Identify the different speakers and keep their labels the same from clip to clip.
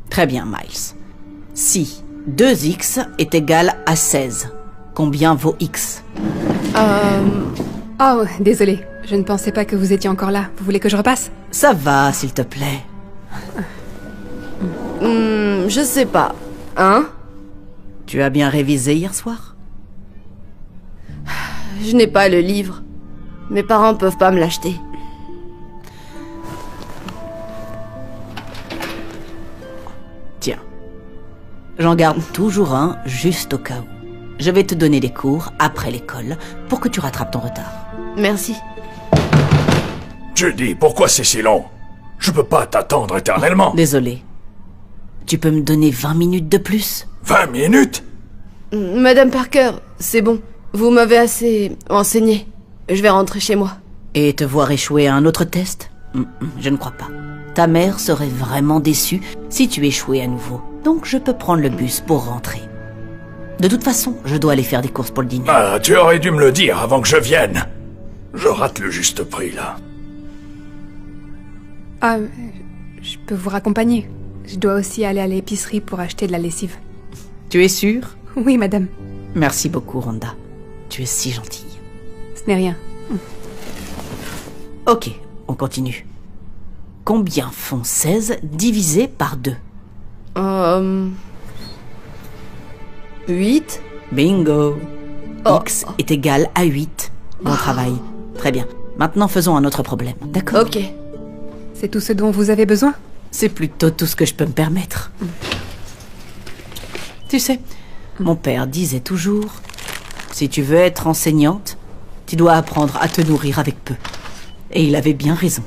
Speaker 1: Très bien, Miles. Si 2x est égal à 16, combien vaut x?
Speaker 2: Oh, désolé. Je ne pensais pas que vous étiez encore là. Vous voulez que je repasse?
Speaker 1: Ça va, s'il te plaît.
Speaker 3: Je sais pas. Hein?
Speaker 1: Tu as bien révisé hier soir?
Speaker 3: Je n'ai pas le livre. Mes parents peuvent pas me l'acheter.
Speaker 1: Tiens. J'en garde toujours un, juste au cas où. Je vais te donner des cours après l'école pour que tu rattrapes ton retard.
Speaker 3: Merci.
Speaker 4: Judy, pourquoi c'est si long? Je peux pas t'attendre éternellement.
Speaker 1: Désolé. Tu peux me donner 20 minutes de plus?
Speaker 4: 20 minutes?
Speaker 3: Madame Parker, c'est bon. Vous m'avez assez enseigné. Je vais rentrer chez moi.
Speaker 1: Et te voir échouer à un autre test? Je ne crois pas. Ta mère serait vraiment déçue si tu échouais à nouveau. Donc je peux prendre le bus pour rentrer. De toute façon, je dois aller faire des courses pour le dîner.
Speaker 4: Ah, tu aurais dû me le dire avant que je vienne. Je rate le juste prix, là.
Speaker 2: Ah, je peux vous raccompagner. Je dois aussi aller à l'épicerie pour acheter de la lessive.
Speaker 1: Tu es sûre?
Speaker 2: Oui, madame.
Speaker 1: Merci beaucoup, Rhonda. Tu es si gentille.
Speaker 2: Ce n'est rien.
Speaker 1: Ok, on continue. Combien font 16 divisé par 2?
Speaker 3: 8?
Speaker 1: Bingo.
Speaker 3: Oh.
Speaker 1: X est égal à 8. Bon travail. Très bien. Maintenant, faisons un autre problème, d'accord?
Speaker 3: Ok.
Speaker 2: C'est tout ce dont vous avez besoin?
Speaker 1: C'est plutôt tout ce que je peux me permettre. Tu sais, mon père disait toujours, si tu veux être enseignante, tu dois apprendre à te nourrir avec peu. Et il avait bien raison.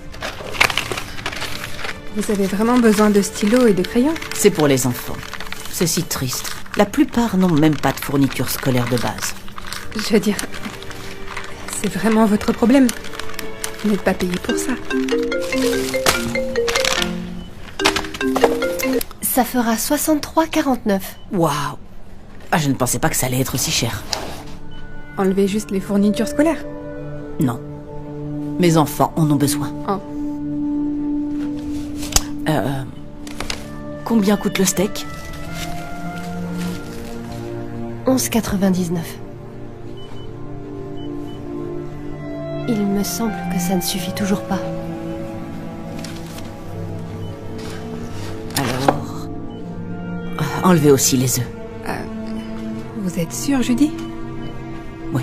Speaker 2: Vous avez vraiment besoin de stylos et de crayons?
Speaker 1: C'est pour les enfants. C'est si triste. La plupart n'ont même pas de fourniture scolaire de base.
Speaker 2: Je veux dire, c'est vraiment votre problème. Vous n'êtes pas payé pour ça.
Speaker 5: Ça fera 63,49.
Speaker 1: Waouh! Ah, je ne pensais pas que ça allait être aussi cher.
Speaker 2: Enlevez juste les fournitures scolaires.
Speaker 1: Non. Mes enfants en ont besoin.
Speaker 2: Oh.
Speaker 1: Combien coûte le steak?
Speaker 5: 11,99. Il me semble que ça ne suffit toujours pas.
Speaker 1: Alors... enlevez aussi les œufs.
Speaker 2: Vous êtes sûre, Judy?
Speaker 1: Oui.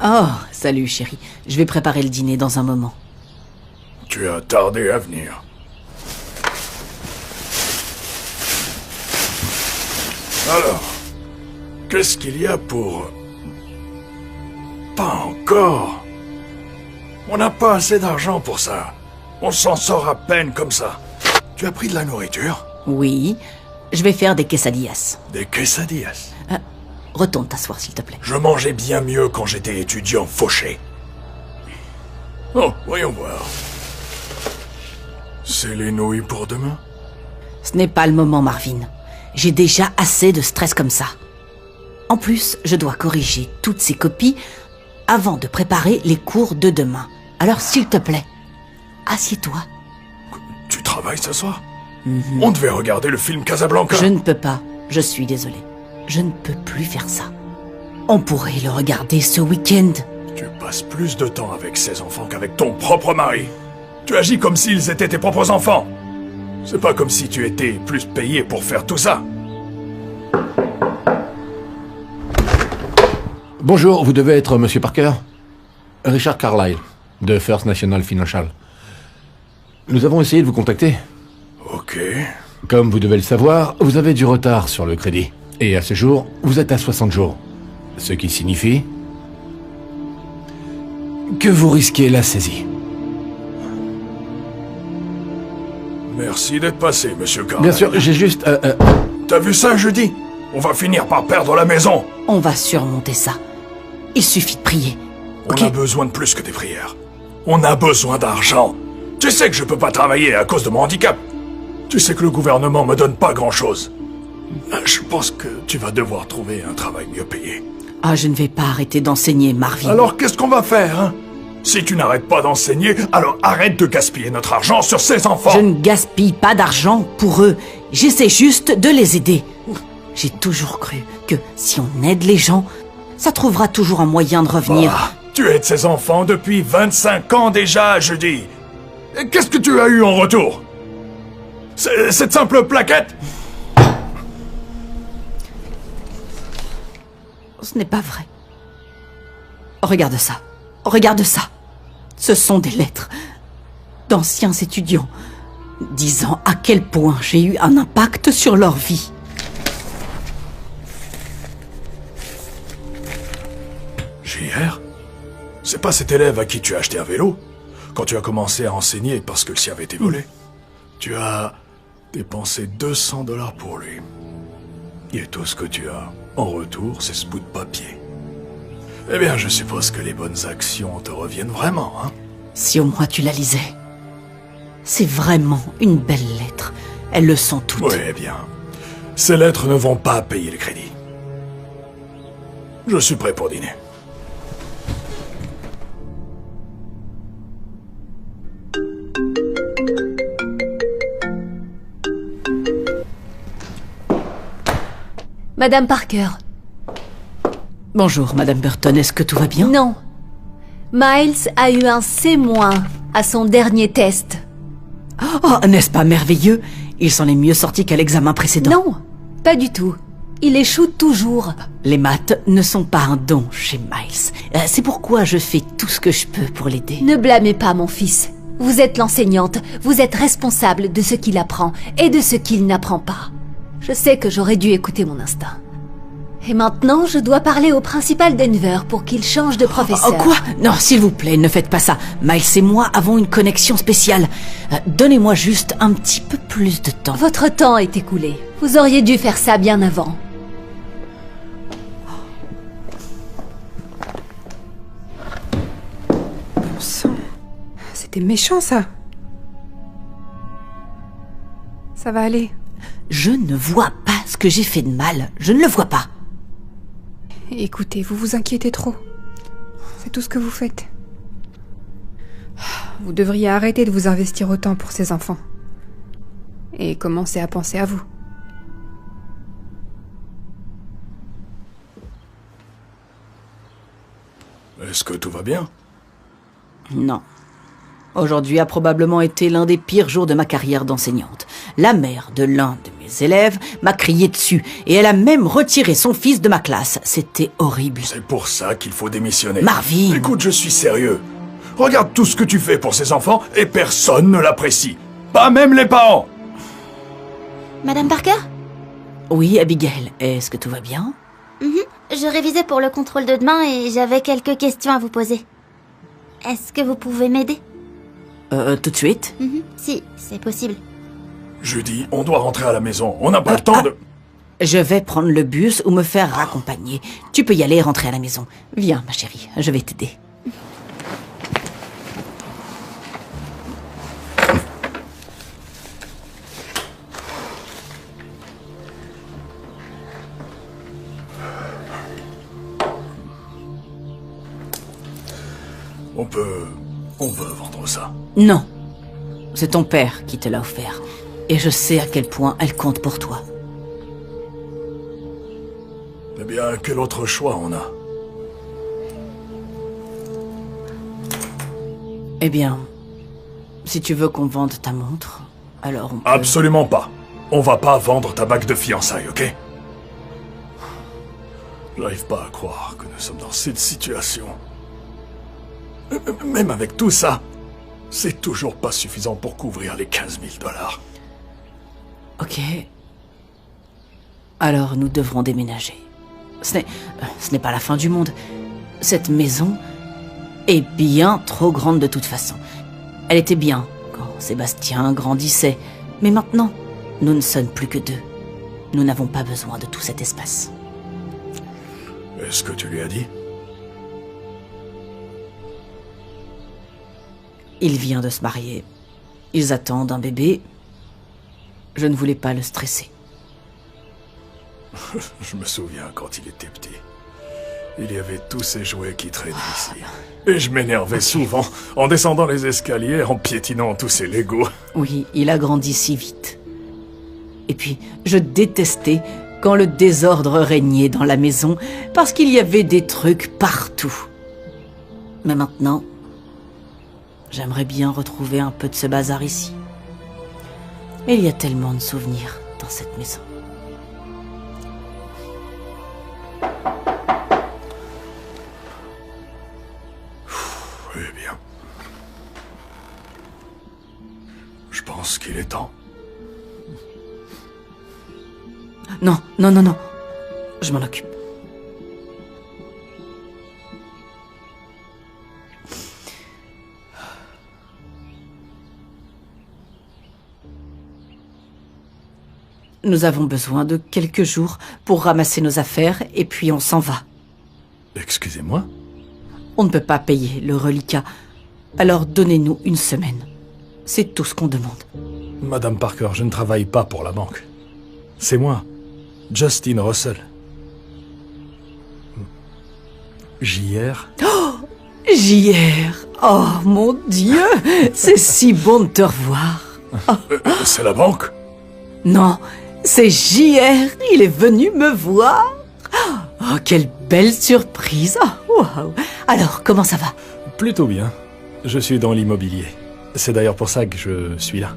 Speaker 1: Oh, salut chérie. Je vais préparer le dîner dans un moment.
Speaker 4: Tu as tardé à venir. Alors, qu'est-ce qu'il y a pour... Pas encore. On n'a pas assez d'argent pour ça. On s'en sort à peine comme ça. Tu as pris de la nourriture?
Speaker 1: Oui, je vais faire des quesadillas.
Speaker 4: Des quesadillas.
Speaker 1: Retourne t'asseoir, s'il te plaît.
Speaker 4: Je mangeais bien mieux quand j'étais étudiant fauché. Oh, voyons voir. C'est les nouilles pour demain?
Speaker 1: Ce n'est pas le moment, Marvin. J'ai déjà assez de stress comme ça. En plus, je dois corriger toutes ces copies avant de préparer les cours de demain. Alors, s'il te plaît, assieds-toi.
Speaker 4: Tu travailles ce soir? On devait regarder le film Casablanca.
Speaker 1: Je ne peux pas. Je suis désolée. Je ne peux plus faire ça. On pourrait le regarder ce week-end.
Speaker 4: Tu passes plus de temps avec ces enfants qu'avec ton propre mari. Tu agis comme s'ils étaient tes propres enfants. C'est pas comme si tu étais plus payé pour faire tout ça.
Speaker 6: Bonjour, vous devez être Monsieur Parker? Richard Carlyle, de First National Financial. Nous avons essayé de vous contacter.
Speaker 4: Ok.
Speaker 6: Comme vous devez le savoir, vous avez du retard sur le crédit. Et à ce jour, vous êtes à 60 jours. Ce qui signifie... que vous risquez la saisie.
Speaker 4: Merci d'être passé, Monsieur Carlyle.
Speaker 6: Bien sûr, j'ai juste...
Speaker 4: T'as vu ça, jeudi? On va finir par perdre la maison.
Speaker 1: On va surmonter ça. Il suffit de prier.
Speaker 4: On
Speaker 1: Ok.
Speaker 4: a besoin de plus que des prières. On a besoin d'argent. Tu sais que je peux pas travailler à cause de mon handicap. Tu sais que le gouvernement me donne pas grand-chose. Je pense que tu vas devoir trouver un travail mieux payé.
Speaker 1: Ah, je ne vais pas arrêter d'enseigner, Marvin.
Speaker 4: Alors qu'est-ce qu'on va faire, hein? Si tu n'arrêtes pas d'enseigner, alors arrête de gaspiller notre argent sur ces enfants.
Speaker 1: Je ne gaspille pas d'argent pour eux. J'essaie juste de les aider. J'ai toujours cru que si on aide les gens, ça trouvera toujours un moyen de revenir.
Speaker 4: Ah, tu aides ces enfants depuis 25 ans déjà, je dis. Et qu'est-ce que tu as eu en retour? Cette simple plaquette?
Speaker 1: Ce n'est pas vrai. Regarde ça. Regarde ça. Ce sont des lettres d'anciens étudiants disant à quel point j'ai eu un impact sur leur vie.
Speaker 4: JR? C'est pas cet élève à qui tu as acheté un vélo? Quand tu as commencé à enseigner parce que le sien avait été volé? Tu as dépensé 200 $ pour lui. Et tout ce que tu as en retour, c'est ce bout de papier. Eh bien, je suppose que les bonnes actions te reviennent vraiment, hein?
Speaker 1: Si au moins tu la lisais. C'est vraiment une belle lettre. Elles le sont toutes.
Speaker 4: Oui, eh bien, ces lettres ne vont pas payer le crédit. Je suis prêt pour dîner.
Speaker 5: Madame Parker.
Speaker 1: Bonjour, Madame Burton, est-ce que tout va bien?
Speaker 5: Non. Miles a eu un C- à son dernier test.
Speaker 1: Oh, n'est-ce pas merveilleux? Il s'en est mieux sorti qu'à l'examen précédent.
Speaker 5: Non, pas du tout. Il échoue toujours.
Speaker 1: Les maths ne sont pas un don chez Miles. C'est pourquoi je fais tout ce que je peux pour l'aider.
Speaker 5: Ne blâmez pas mon fils. Vous êtes l'enseignante, vous êtes responsable de ce qu'il apprend et de ce qu'il n'apprend pas. Je sais que j'aurais dû écouter mon instinct. Et maintenant, je dois parler au principal Denver pour qu'il change de professeur.
Speaker 1: Oh, quoi? Non, s'il vous plaît, ne faites pas ça. Miles et moi avons une connexion spéciale. Donnez-moi juste un petit peu plus de temps.
Speaker 5: Votre temps est écoulé. Vous auriez dû faire ça bien avant.
Speaker 2: Bon sang. C'était méchant, ça. Ça va aller.
Speaker 1: Je ne vois pas ce que j'ai fait de mal. Je ne le vois pas.
Speaker 2: Écoutez, vous vous inquiétez trop. C'est tout ce que vous faites. Vous devriez arrêter de vous investir autant pour ces enfants. Et commencer à penser à vous.
Speaker 4: Est-ce que tout va bien?
Speaker 1: Non. Aujourd'hui a probablement été l'un des pires jours de ma carrière d'enseignante. La mère de l'un de mes élèves m'a crié dessus et elle a même retiré son fils de ma classe. C'était horrible.
Speaker 4: C'est pour ça qu'il faut démissionner.
Speaker 1: Marvin!
Speaker 4: Écoute, je suis sérieux. Regarde tout ce que tu fais pour ces enfants et personne ne l'apprécie. Pas même les parents.
Speaker 7: Madame Parker?
Speaker 1: Oui, Abigail, est-ce que tout va bien?
Speaker 7: Je révisais pour le contrôle de demain et j'avais quelques questions à vous poser. Est-ce que vous pouvez m'aider?
Speaker 1: Tout de suite?
Speaker 7: Si, c'est possible.
Speaker 4: Judy, on doit rentrer à la maison. On n'a pas le temps de...
Speaker 1: Je vais prendre le bus ou me faire raccompagner. Tu peux y aller et rentrer à la maison. Viens, ma chérie, je vais t'aider.
Speaker 4: On peut vendre ça.
Speaker 1: Non. C'est ton père qui te l'a offert. Et je sais à quel point elle compte pour toi.
Speaker 4: Eh bien, quel autre choix on a?
Speaker 1: Eh bien, si tu veux qu'on vende ta montre, alors on peut...
Speaker 4: Absolument pas. On va pas vendre ta bague de fiançailles, ok? J'arrive pas à croire que nous sommes dans cette situation. Même avec tout ça, c'est toujours pas suffisant pour couvrir les 15 000 $.
Speaker 1: Ok. Alors nous devrons déménager. Ce n'est pas la fin du monde. Cette maison est bien trop grande de toute façon. Elle était bien quand Sébastien grandissait. Mais maintenant, nous ne sommes plus que deux. Nous n'avons pas besoin de tout cet espace.
Speaker 4: Est-ce que tu lui as dit?
Speaker 1: Il vient de se marier. Ils attendent un bébé. Je ne voulais pas le stresser.
Speaker 4: Je me souviens quand il était petit. Il y avait tous ces jouets qui traînaient ici. Et je m'énervais souvent en descendant les escaliers, en piétinant tous ces Legos.
Speaker 1: Oui, il a grandi si vite. Et puis, je détestais quand le désordre régnait dans la maison parce qu'il y avait des trucs partout. Mais maintenant, j'aimerais bien retrouver un peu de ce bazar ici. Et il y a tellement de souvenirs dans cette maison.
Speaker 4: Eh bien. Je pense qu'il est temps.
Speaker 1: Non, non, non, non. Je m'en occupe. Nous avons besoin de quelques jours pour ramasser nos affaires et puis on s'en va.
Speaker 4: Excusez-moi?
Speaker 1: On ne peut pas payer le reliquat. Alors donnez-nous une semaine. C'est tout ce qu'on demande.
Speaker 4: Madame Parker, je ne travaille pas pour la banque. C'est moi, Justin Russell. JR.
Speaker 1: JR. Oh mon Dieu, c'est si bon de te revoir.
Speaker 4: C'est la banque?
Speaker 1: Non, c'est JR. Il est venu me voir. Oh, quelle belle surprise. Oh, wow. Alors, comment ça va?
Speaker 4: Plutôt bien. Je suis dans l'immobilier. C'est d'ailleurs pour ça que je suis là.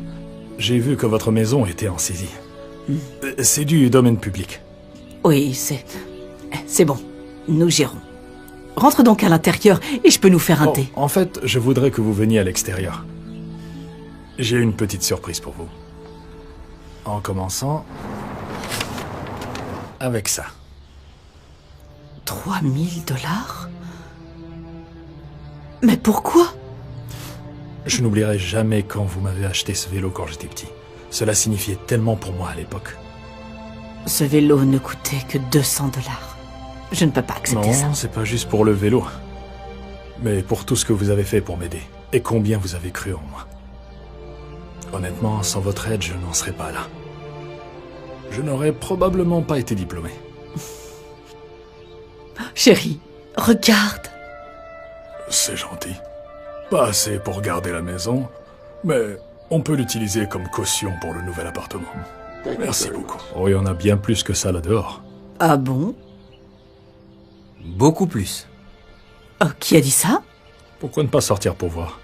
Speaker 4: J'ai vu que votre maison était en saisie. C'est du domaine public.
Speaker 1: Oui, c'est bon. Nous gérons. Rentre donc à l'intérieur et je peux nous faire un thé.
Speaker 4: En fait, je voudrais que vous veniez à l'extérieur. J'ai une petite surprise pour vous. En commençant avec ça.
Speaker 1: 3000 $? Mais pourquoi?
Speaker 4: Je n'oublierai jamais quand vous m'avez acheté ce vélo quand j'étais petit. Cela signifiait tellement pour moi à l'époque.
Speaker 1: Ce vélo ne coûtait que 200 $. Je ne peux pas accepter ça.
Speaker 4: Non, c'est pas juste pour le vélo. Mais pour tout ce que vous avez fait pour m'aider. Et combien vous avez cru en moi. Honnêtement, sans votre aide, je n'en serais pas là. Je n'aurais probablement pas été diplômé.
Speaker 1: Chérie, regarde.
Speaker 4: C'est gentil. Pas assez pour garder la maison, mais on peut l'utiliser comme caution pour le nouvel appartement. Merci beaucoup. Oh, il y en a bien plus que ça là dehors.
Speaker 1: Ah bon?
Speaker 8: Beaucoup plus.
Speaker 1: Oh, qui a dit ça?
Speaker 4: Pourquoi ne pas sortir pour voir?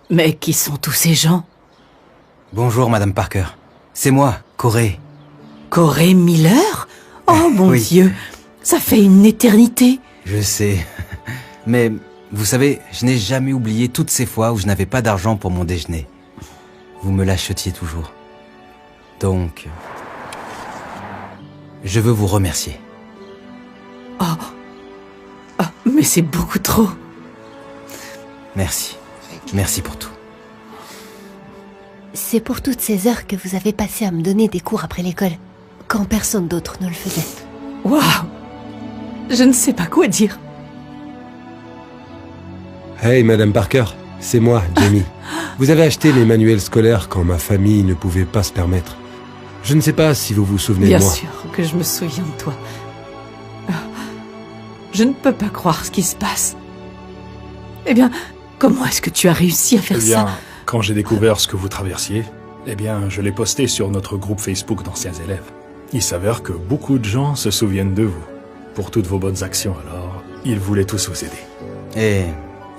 Speaker 1: Mais qui sont tous ces gens?
Speaker 8: Bonjour, Madame Parker. C'est moi, Corey.
Speaker 1: Corey Miller? Oh mon
Speaker 8: Oui.
Speaker 1: Dieu, ça fait une éternité.
Speaker 8: Je sais. Mais, vous savez, je n'ai jamais oublié toutes ces fois où je n'avais pas d'argent pour mon déjeuner. Vous me l'achetiez toujours. Donc, je veux vous remercier.
Speaker 1: Mais c'est beaucoup trop.
Speaker 8: Merci. Merci pour tout.
Speaker 5: C'est pour toutes ces heures que vous avez passé à me donner des cours après l'école, quand personne d'autre ne le faisait.
Speaker 1: Waouh! Je ne sais pas quoi dire.
Speaker 9: Hey, Madame Parker, c'est moi, Jamie. Vous avez acheté les manuels scolaires quand ma famille ne pouvait pas se permettre. Je ne sais pas si vous vous souvenez
Speaker 1: Bien
Speaker 9: de moi.
Speaker 1: sûr que je me souviens de toi. Je ne peux pas croire ce qui se passe. Eh bien, comment est-ce que tu as réussi à faire
Speaker 4: Eh bien,
Speaker 1: ça?
Speaker 4: quand j'ai découvert ce que vous traversiez, eh bien, je l'ai posté sur notre groupe Facebook d'anciens élèves. Il s'avère que beaucoup de gens se souviennent de vous, pour toutes vos bonnes actions, alors ils voulaient tous vous aider.
Speaker 8: Et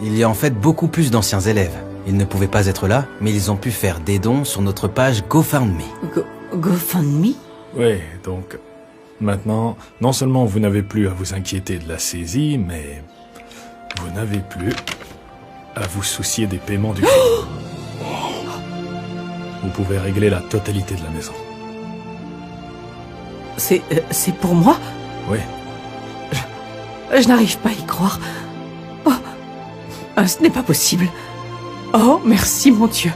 Speaker 8: il y a en fait beaucoup plus d'anciens élèves. Ils ne pouvaient pas être là, mais ils ont pu faire des dons sur notre page GoFundMe.
Speaker 1: GoFundMe?
Speaker 4: Oui, donc, maintenant, non seulement vous n'avez plus à vous inquiéter de la saisie, mais vous n'avez plus à vous soucier des paiements du crédit. Vous pouvez régler la totalité de la maison.
Speaker 1: C'est pour moi?
Speaker 4: Oui.
Speaker 1: Je n'arrive pas à y croire. Oh, ce n'est pas possible. Oh, merci mon Dieu.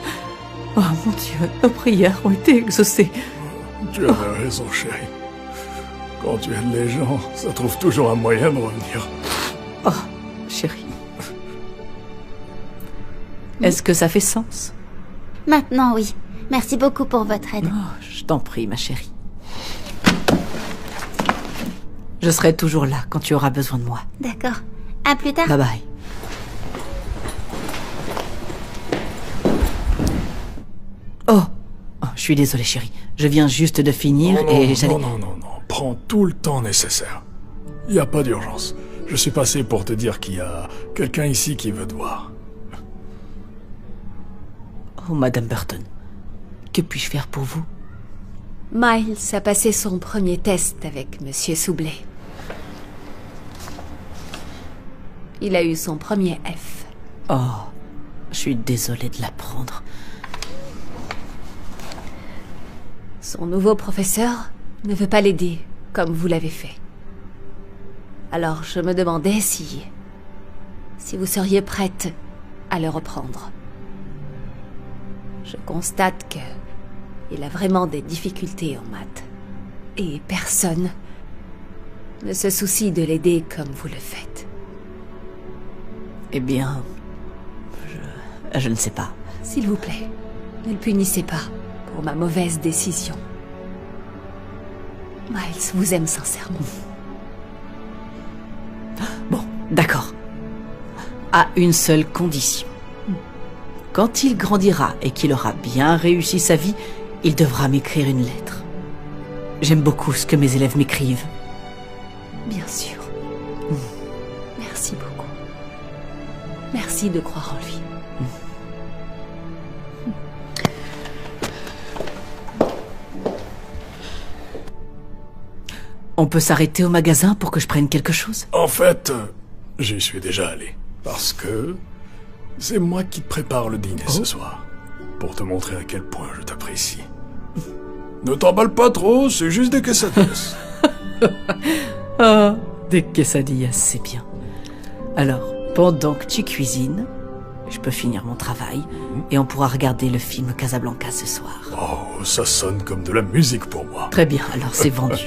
Speaker 1: Oh mon Dieu, nos prières ont été exaucées.
Speaker 4: Tu avais raison, chérie. Quand tu aides les gens, ça trouve toujours un moyen de revenir.
Speaker 1: Oh, chérie. Est-ce que ça fait sens?
Speaker 7: Maintenant, oui. Merci beaucoup pour votre aide.
Speaker 1: Oh, je t'en prie, ma chérie. Je serai toujours là quand tu auras besoin de moi.
Speaker 7: D'accord. À plus tard.
Speaker 1: Bye bye. Oh, je suis désolée, chérie. Je viens juste de finir et j'allais...
Speaker 4: non. Prends tout le temps nécessaire. Il n'y a pas d'urgence. Je suis passé pour te dire qu'il y a quelqu'un ici qui veut te voir.
Speaker 1: Oh, Madame Burton, que puis-je faire pour vous?
Speaker 5: Miles a passé son premier test avec Monsieur Soublet. Il a eu son premier F.
Speaker 1: Oh, je suis désolée de l'apprendre.
Speaker 5: Son nouveau professeur ne veut pas l'aider, comme vous l'avez fait. Alors je me demandais si vous seriez prête à le reprendre. Je constate que il a vraiment des difficultés en maths. Et personne ne se soucie de l'aider comme vous le faites.
Speaker 1: Eh bien, je ne sais pas.
Speaker 5: S'il vous plaît, ne le punissez pas pour ma mauvaise décision. Miles vous aime sincèrement.
Speaker 1: Bon, d'accord. À une seule condition. Quand il grandira et qu'il aura bien réussi sa vie, il devra m'écrire une lettre. J'aime beaucoup ce que mes élèves m'écrivent.
Speaker 5: Bien sûr. Merci beaucoup. Merci de croire en lui.
Speaker 1: On peut s'arrêter au magasin pour que je prenne quelque chose?
Speaker 4: En fait, j'y suis déjà allé. Parce que c'est moi qui te prépare le dîner ce soir. Pour te montrer à quel point je t'apprécie. Ne t'emballe pas trop, c'est juste des quesadillas.
Speaker 1: Oh, des quesadillas, c'est bien. Alors, pendant que tu cuisines, je peux finir mon travail et on pourra regarder le film Casablanca ce soir.
Speaker 4: Oh, ça sonne comme de la musique pour moi.
Speaker 1: Très bien, alors c'est vendu.